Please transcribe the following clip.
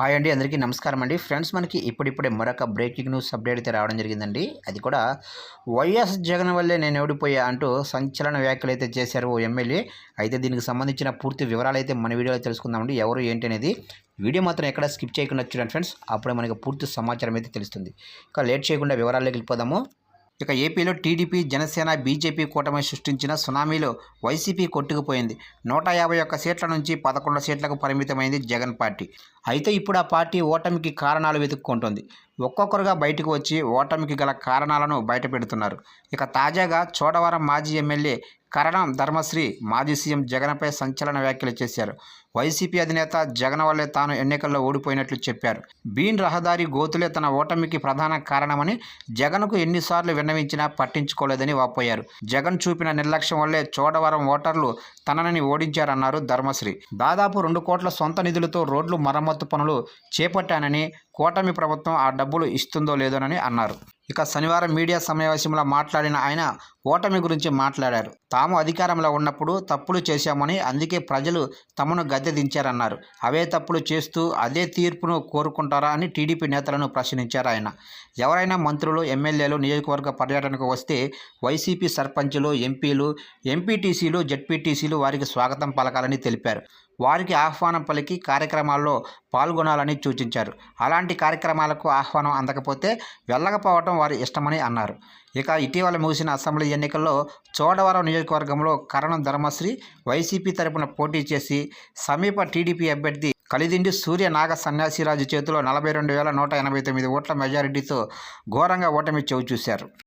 Hi అండి, అందరికీ నమస్కారం అండి. ఫ్రెండ్స్, మనకి ఇప్పుడిప్పుడే మరొక బ్రేకింగ్ న్యూస్ అప్డేట్ అయితే రావడం జరిగిందండి. అది కూడా వైఎస్ జగన్ వల్లే నేను ఓడిపోయా అంటూ సంచలన వ్యాఖ్యలు అయితే చేశారు ఓ ఎమ్మెల్యే. అయితే దీనికి సంబంధించిన పూర్తి వివరాలు అయితే మన వీడియోలో తెలుసుకుందామండి. ఎవరు ఏంటి అనేది వీడియో మాత్రం ఎక్కడ స్కిప్ చేయకుండా చూడండి ఫ్రెండ్స్. అప్పుడే మనకి పూర్తి సమాచారం అయితే తెలుస్తుంది. ఇక లేట్ చేయకుండా వివరాల్లోకి వెళ్ళిపోదాము. ఇక ఏపీలో టీడీపీ, జనసేన, బీజేపీ కూటమి సృష్టించిన సునామీలో వైసీపీ కొట్టుకుపోయింది. 151 సీట్ల నుంచి 11 సీట్లకు పరిమితమైంది జగన్ పార్టీ. అయితే ఇప్పుడు ఆ పార్టీ ఓటమికి కారణాలు వెతుక్కుంటోంది. ఒక్కొక్కరుగా బయటకు వచ్చి ఓటమికి గల కారణాలను బయటపెడుతున్నారు. ఇక తాజాగా చోడవరం మాజీ ఎమ్మెల్యే కరణం ధర్మశ్రీ మాజీ సీఎం జగన్పై సంచలన వ్యాఖ్యలు చేశారు. వైసీపీ అధినేత జగన్ వల్లే తాను ఎన్నికల్లో ఓడిపోయినట్లు చెప్పారు. బీన్ రహదారి గోతులే తన ఓటమికి ప్రధాన కారణమని, జగన్కు ఎన్నిసార్లు విన్నవించినా పట్టించుకోలేదని వాపోయారు. జగన్ చూపిన నిర్లక్ష్యం వల్లే చోడవరం ఓటర్లు తనని ఓడించారన్నారు ధర్మశ్రీ. దాదాపు 2 కోట్ల సొంత నిధులతో రోడ్లు మరమ్మతు పనులు చేపట్టానని, కూటమి ప్రభుత్వం ఆ డబ్బులు ఇస్తుందో లేదోనని అన్నారు. ఇక శనివారం మీడియా సమావేశంలో మాట్లాడిన ఆయన ఓటమి గురించి మాట్లాడారు. తాము అధికారంలో ఉన్నప్పుడు తప్పులు చేశామని, అందుకే ప్రజలు తమను గద్దె దించారన్నారు. అవే తప్పులు చేస్తూ అదే తీర్పును కోరుకుంటారా అని టీడీపీ నేతలను ప్రశ్నించారు ఆయన. ఎవరైనా మంత్రులు, ఎమ్మెల్యేలు నియోజకవర్గ పర్యటనకు వస్తే వైసీపీ సర్పంచులు, ఎంపీలు, ఎంపీటీసీలు, జెడ్పీటీసీలు వారికి స్వాగతం పలకాలని తెలిపారు. వారికి ఆహ్వానం పలికి కార్యక్రమాల్లో పాల్గొనాలని సూచించారు. అలాంటి కార్యక్రమాలకు ఆహ్వానం అందకపోతే వెళ్ళకపోవడం వారి ఇష్టమని అన్నారు. ఇక ఇటీవల ముగిసిన అసెంబ్లీ ఎన్నికల్లో చోడవరం నియోజకవర్గంలో కరణం ధర్మశ్రీ వైసీపీ తరపున పోటీ చేసి సమీప టీడీపీ అభ్యర్థి కలిదిండి సూర్య నాగ సన్యాసిరాజు చేతిలో 42,189 ఓట్ల మెజారిటీతో ఘోరంగా ఓటమి చవిచూశారు.